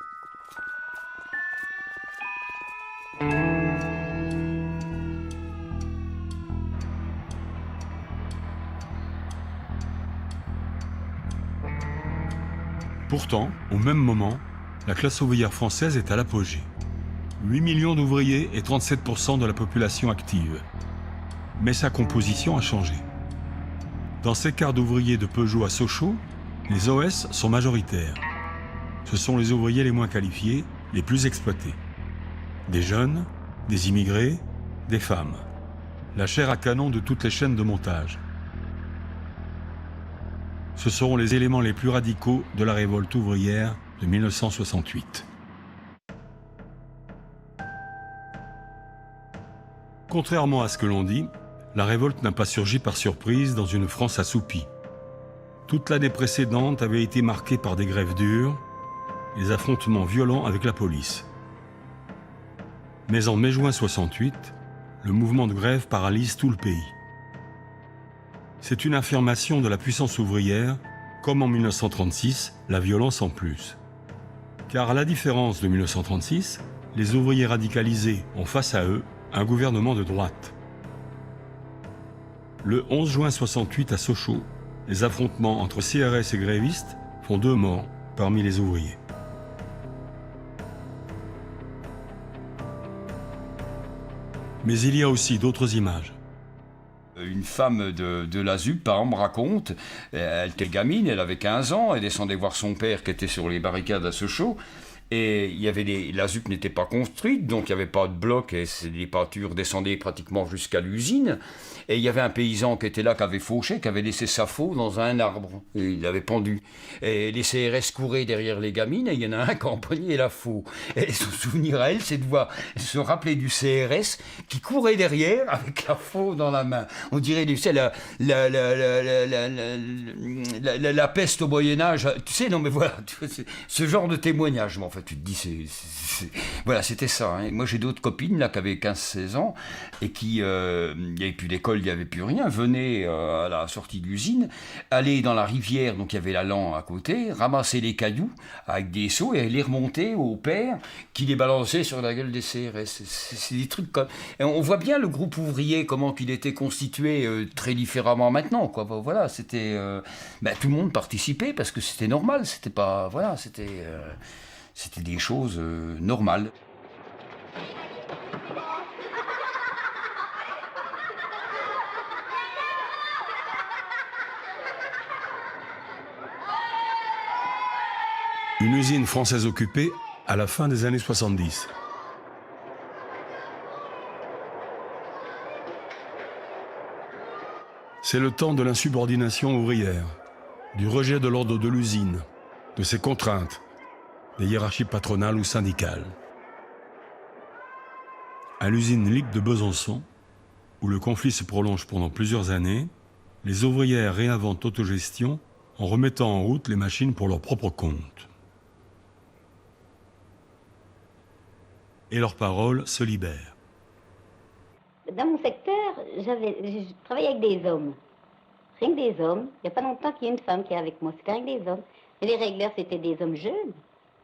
Pourtant, au même moment, la classe ouvrière française est à l'apogée. 8 millions d'ouvriers et 37% de la population active. Mais sa composition a changé. Dans ces quarts d'ouvriers de Peugeot à Sochaux, les OS sont majoritaires. Ce sont les ouvriers les moins qualifiés, les plus exploités. Des jeunes, des immigrés, des femmes. La chair à canon de toutes les chaînes de montage. Ce seront les éléments les plus radicaux de la révolte ouvrière de 1968. Contrairement à ce que l'on dit, la révolte n'a pas surgi par surprise dans une France assoupie. Toute l'année précédente avait été marquée par des grèves dures, des affrontements violents avec la police. Mais en mai-juin 68, le mouvement de grève paralyse tout le pays. C'est une affirmation de la puissance ouvrière, comme en 1936, la violence en plus. Car à la différence de 1936, les ouvriers radicalisés ont face à eux un gouvernement de droite. Le 11 juin 68 à Sochaux, les affrontements entre CRS et grévistes font 2 morts parmi les ouvriers. Mais il y a aussi d'autres images. Une femme de la ZUP, par exemple, raconte, elle était gamine, elle avait 15 ans, elle descendait voir son père qui était sur les barricades à Sochaux, et la ZUP n'était pas construite, donc il n'y avait pas de bloc, et les pâtures descendaient pratiquement jusqu'à l'usine, et il y avait un paysan qui était là, qui avait fauché, qui avait laissé sa faux dans un arbre, et il l'avait pendu. Et les CRS couraient derrière les gamines, et il y en a un qui a empoigné la faux. Et son souvenir à elle, c'est de voir, se rappeler du CRS qui courait derrière avec la faux dans la main. On dirait, tu sais, la peste au Moyen-Âge, tu sais, non mais voilà, ce genre de témoignage, en fait, tu te dis, voilà, c'était ça. Hein. Moi, j'ai d'autres copines, là, qui avaient 15-16 ans, et qui, il n'y avait plus d'école, il n'y avait plus rien, venaient à la sortie de l'usine, aller dans la rivière, donc il y avait la Lan à côté, ramasser les cailloux avec des seaux et les remonter au père qui les balançait sur la gueule des CRS. C'est des trucs comme... Et on voit bien le groupe ouvrier, comment il était constitué très différemment maintenant, quoi. Voilà, c'était... tout le monde participait parce que c'était normal, c'était pas... Voilà, c'était des choses normales. Une usine française occupée à la fin des années 70. C'est le temps de l'insubordination ouvrière, du rejet de l'ordre de l'usine, de ses contraintes, des hiérarchies patronales ou syndicales. À l'usine LIC de Besançon, où le conflit se prolonge pendant plusieurs années, les ouvrières réinventent l'autogestion en remettant en route les machines pour leur propre compte. Et leurs paroles se libèrent. Dans mon secteur, je travaillais avec des hommes. Rien que des hommes. Il n'y a pas longtemps qu'il y a une femme qui est avec moi. C'était rien que des hommes. Et les régleurs, c'était des hommes jeunes.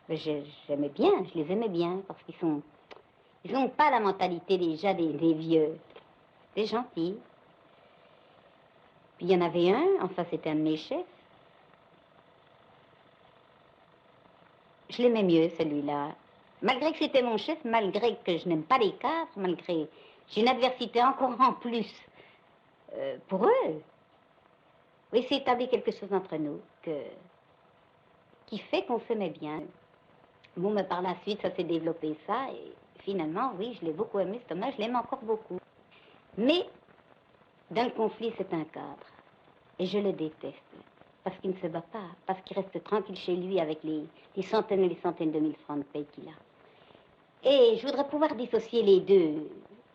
J'aimais bien, je les aimais bien, parce qu'ils n'ont pas la mentalité déjà des vieux. Des gentils. Puis il y en avait un, enfin c'était un de mes chefs. Je l'aimais mieux, celui-là. Malgré que c'était mon chef, malgré que je n'aime pas les cadres, malgré... J'ai une adversité encore en plus pour eux. Oui, c'est établi quelque chose entre nous qui fait qu'on s'aimait bien. Bon, mais par la suite, ça s'est développé ça, et finalement, oui, je l'ai beaucoup aimé, cet homme-là, je l'aime encore beaucoup. Mais, dans le conflit, c'est un cadre, et je le déteste, parce qu'il ne se bat pas, parce qu'il reste tranquille chez lui avec les centaines et les centaines de mille francs de paye qu'il a. Et je voudrais pouvoir dissocier les deux.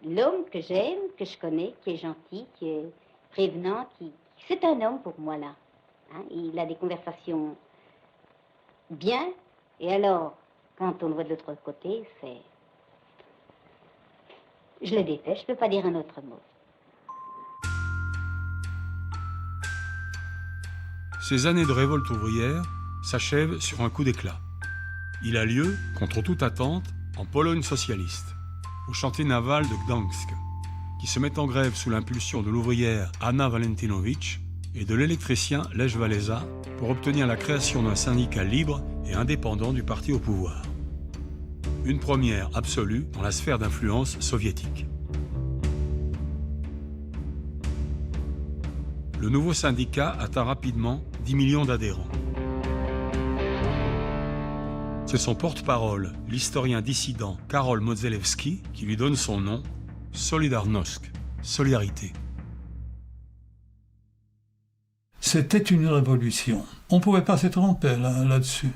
L'homme que j'aime, que je connais, qui est gentil, qui est prévenant, c'est un homme pour moi, là. Hein? Il a des conversations bien, et alors, quand on le voit de l'autre côté, c'est... Je le déteste, je ne peux pas dire un autre mot. Ces années de révolte ouvrière s'achèvent sur un coup d'éclat. Il a lieu, contre toute attente, en Pologne socialiste, au chantier naval de Gdańsk, qui se met en grève sous l'impulsion de l'ouvrière Anna Walentinowicz et de l'électricien Lech Walesa pour obtenir la création d'un syndicat libre et indépendant du parti au pouvoir. Une première absolue dans la sphère d'influence soviétique. Le nouveau syndicat atteint rapidement 10 millions d'adhérents. C'est son porte-parole, l'historien dissident Karol Modzelewski, qui lui donne son nom, Solidarność, Solidarité. C'était une révolution. On ne pouvait pas se tromper là-dessus.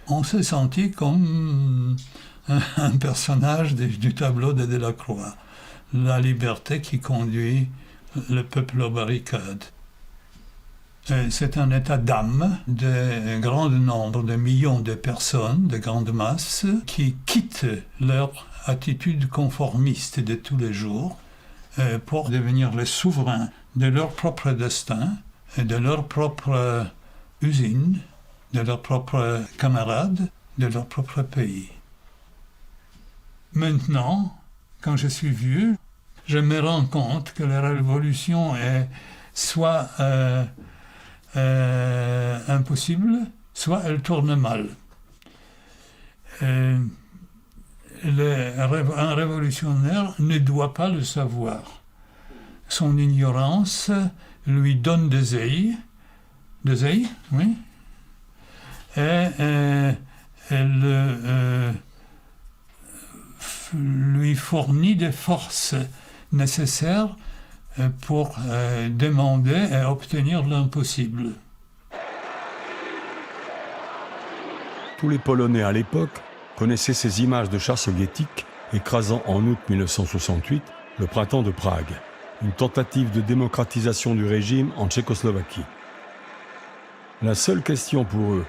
On s'est senti comme un personnage du tableau de Delacroix. La liberté qui conduit le peuple aux barricades. C'est un état d'âme de grand nombre de millions de personnes, de grandes masses, qui quittent leur attitude conformiste de tous les jours pour devenir les souverains de leur propre destin, et de leur propre usine, de leurs propres camarades, de leur propre pays. Maintenant, quand je suis vieux, je me rends compte que la révolution est soit impossible, soit elle tourne mal. Un révolutionnaire ne doit pas le savoir. Son ignorance lui donne des ailes, oui, et elle lui fournit des forces nécessaires pour demander et obtenir l'impossible. Tous les Polonais à l'époque connaissaient ces images de chars soviétiques écrasant en août 1968 le printemps de Prague, une tentative de démocratisation du régime en Tchécoslovaquie. La seule question pour eux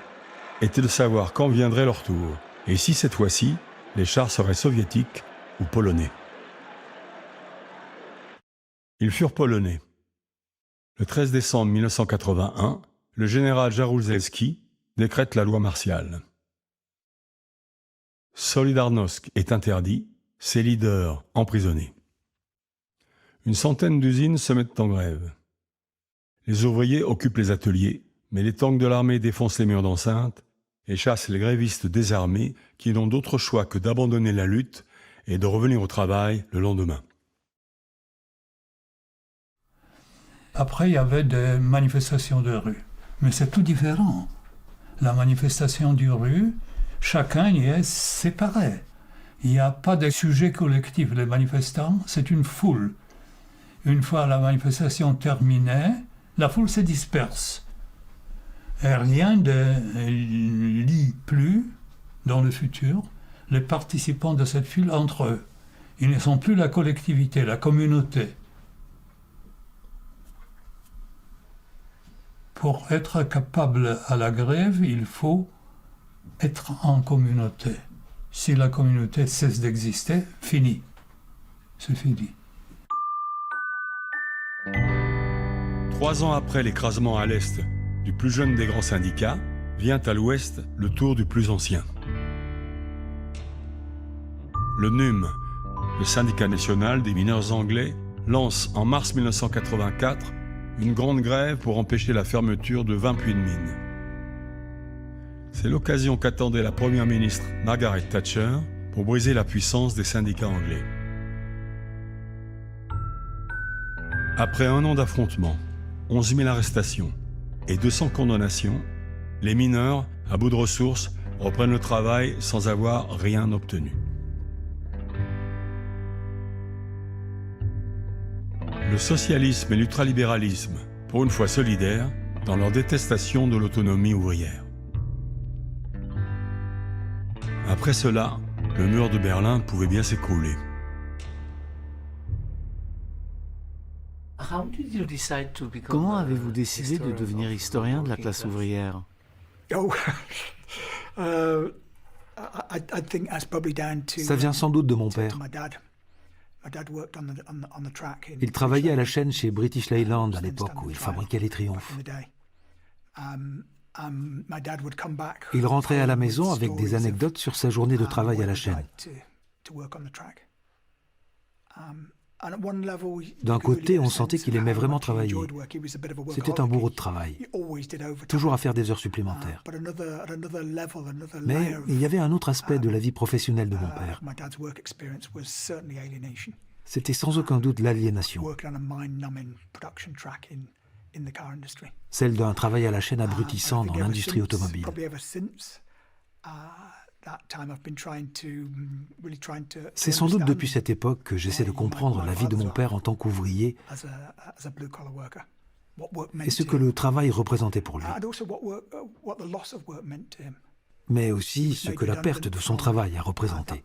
était de savoir quand viendrait leur tour, et si cette fois-ci, les chars seraient soviétiques ou polonais. Ils furent polonais. Le 13 décembre 1981, le général Jaruzelski décrète la loi martiale. Solidarność est interdit, ses leaders emprisonnés. Une centaine d'usines se mettent en grève. Les ouvriers occupent les ateliers, mais les tanks de l'armée défoncent les murs d'enceinte et chassent les grévistes désarmés qui n'ont d'autre choix que d'abandonner la lutte et de revenir au travail le lendemain. Après, il y avait des manifestations de rue. Mais c'est tout différent. La manifestation de rue, chacun y est séparé. Il n'y a pas de sujet collectif. Les manifestants, c'est une foule. Une fois la manifestation terminée, la foule se disperse. Et rien ne lie plus, dans le futur, les participants de cette foule entre eux. Ils ne sont plus la collectivité, la communauté. Pour être capable à la grève, il faut être en communauté. Si la communauté cesse d'exister, fini. C'est fini. 3 ans après l'écrasement à l'Est du plus jeune des grands syndicats, vient à l'Ouest le tour du plus ancien. Le NUM, le syndicat national des mineurs anglais, lance en mars 1984 une grande grève pour empêcher la fermeture de 20 puits de mines. C'est l'occasion qu'attendait la première ministre Margaret Thatcher pour briser la puissance des syndicats anglais. Après 1 an d'affrontements, 11 000 arrestations et 200 condamnations, les mineurs, à bout de ressources, reprennent le travail sans avoir rien obtenu. Le socialisme et l'ultralibéralisme, pour une fois solidaires, dans leur détestation de l'autonomie ouvrière. Après cela, le mur de Berlin pouvait bien s'écrouler. Comment avez-vous décidé de devenir historien de la classe ouvrière? Ça vient sans doute de mon père. Il travaillait à la chaîne chez British Leyland à l'époque où il fabriquait les Triumphes. Il rentrait à la maison avec des anecdotes sur sa journée de travail à la chaîne. D'un côté, on sentait qu'il aimait vraiment travailler. C'était un bourreau de travail, toujours à faire des heures supplémentaires. Mais il y avait un autre aspect de la vie professionnelle de mon père. C'était sans aucun doute l'aliénation. Celle d'un travail à la chaîne abrutissant dans l'industrie automobile. C'est sans doute depuis cette époque que j'essaie de comprendre la vie de mon père en tant qu'ouvrier et ce que le travail représentait pour lui. Mais aussi ce que la perte de son travail a représenté.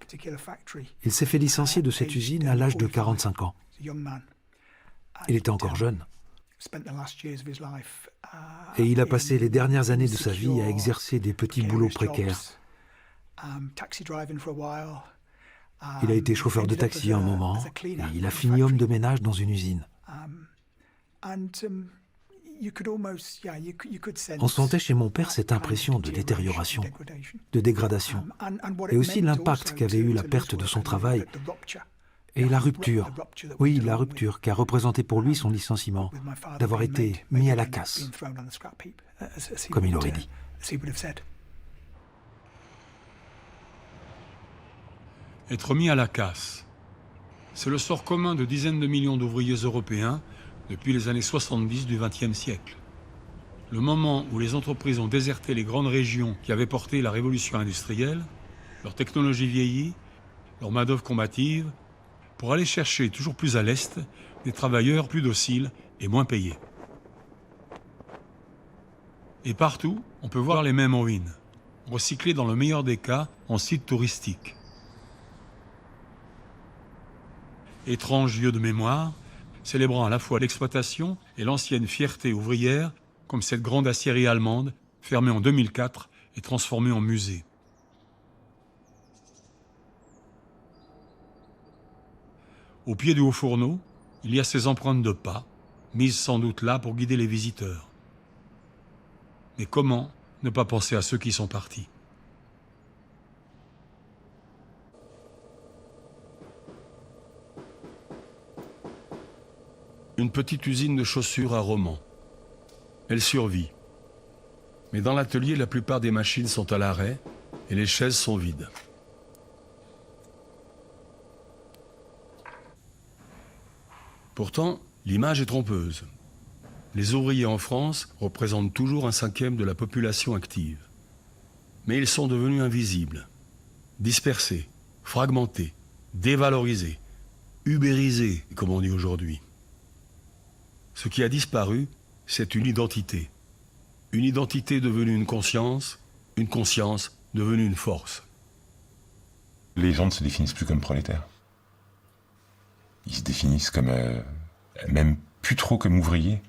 Il s'est fait licencier de cette usine à l'âge de 45 ans. Il était encore jeune. Et il a passé les dernières années de sa vie à exercer des petits boulots précaires. Il a été chauffeur de taxi un moment, et il a fini homme de ménage dans une usine. On sentait chez mon père cette impression de détérioration, de dégradation, et aussi l'impact qu'avait eu la perte de son travail et la rupture. Oui, la rupture qu'a représenté pour lui son licenciement, d'avoir été mis à la casse, comme il aurait dit. Être mis à la casse, c'est le sort commun de dizaines de millions d'ouvriers européens depuis les années 70 du XXe siècle. Le moment où les entreprises ont déserté les grandes régions qui avaient porté la révolution industrielle, leur technologie vieillie, leur main-d'œuvre combative, pour aller chercher toujours plus à l'est des travailleurs plus dociles et moins payés. Et partout, on peut voir les mêmes ruines, recyclées dans le meilleur des cas en sites touristiques. Étrange lieu de mémoire, célébrant à la fois l'exploitation et l'ancienne fierté ouvrière, comme cette grande aciérie allemande, fermée en 2004 et transformée en musée. Au pied du haut fourneau, il y a ces empreintes de pas, mises sans doute là pour guider les visiteurs. Mais comment ne pas penser à ceux qui sont partis ? Une petite usine de chaussures à Romans. Elle survit. Mais dans l'atelier, la plupart des machines sont à l'arrêt et les chaises sont vides. Pourtant, l'image est trompeuse. Les ouvriers en France représentent toujours 1/5 de la population active. Mais ils sont devenus invisibles, dispersés, fragmentés, dévalorisés, ubérisés, comme on dit aujourd'hui. Ce qui a disparu, c'est une identité. Une identité devenue une conscience devenue une force. Les gens ne se définissent plus comme prolétaires. Ils se définissent comme, même plus trop comme ouvriers.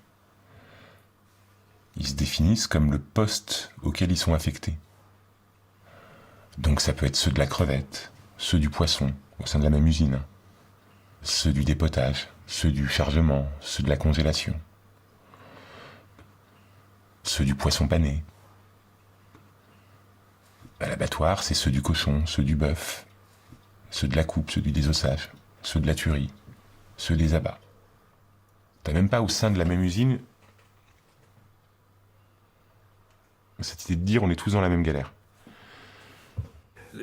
Ils se définissent comme le poste auquel ils sont affectés. Donc ça peut être ceux de la crevette, ceux du poisson, au sein de la même usine, ceux du dépotage, ceux du chargement, ceux de la congélation, ceux du poisson pané. À l'abattoir, c'est ceux du cochon, ceux du bœuf, ceux de la coupe, ceux du désossage, ceux de la tuerie, ceux des abats. T'as même pas au sein de la même usine cette idée de dire on est tous dans la même galère.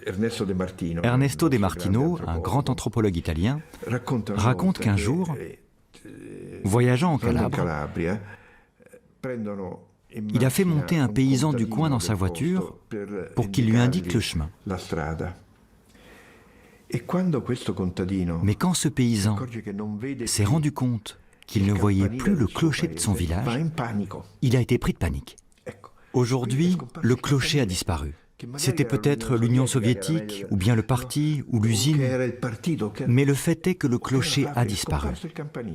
Ernesto De Martino, un grand anthropologue italien, raconte qu'un jour, voyageant en Calabre, il a fait monter un paysan du coin dans sa voiture pour qu'il lui indique le chemin. Mais quand ce paysan s'est rendu compte qu'il ne voyait plus le clocher de son village, il a été pris de panique. Aujourd'hui, le clocher a disparu. C'était peut-être l'Union soviétique, ou bien le parti, ou l'usine, mais le fait est que le clocher a disparu.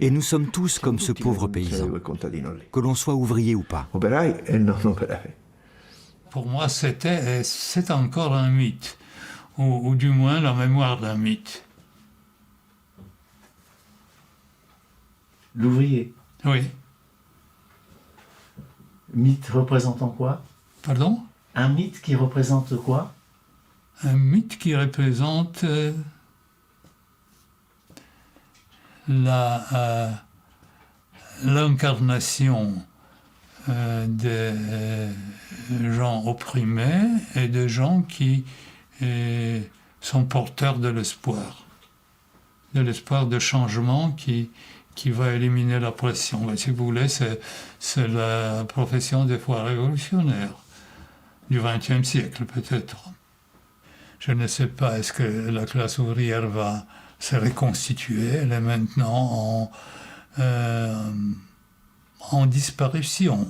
Et nous sommes tous comme ce pauvre paysan, que l'on soit ouvrier ou pas. Pour moi, c'est encore un mythe, ou du moins la mémoire d'un mythe. L'ouvrier. Oui. Mythe représentant quoi? Pardon? Un mythe qui représente quoi? Un mythe qui représente l'incarnation des gens opprimés et des gens qui sont porteurs de l'espoir de changement qui va éliminer la pression. Mais si vous voulez, c'est la profession des fois révolutionnaire du XXe siècle peut-être. Je ne sais pas, est-ce que la classe ouvrière va se reconstituer? Elle est maintenant en disparition.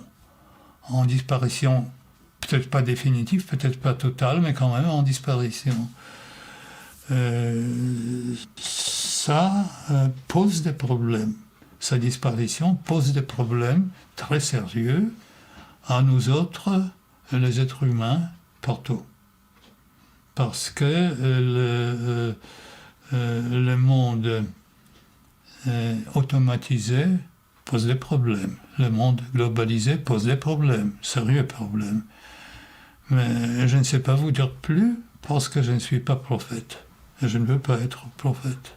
En disparition, peut-être pas définitive, peut-être pas totale, mais quand même en disparition. Ça pose des problèmes. Sa disparition pose des problèmes très sérieux à nous autres, les êtres humains, partout. Parce que le monde automatisé pose des problèmes. Le monde globalisé pose des problèmes, sérieux problèmes. Mais je ne sais pas vous dire plus parce que je ne suis pas prophète. Et je ne veux pas être prophète.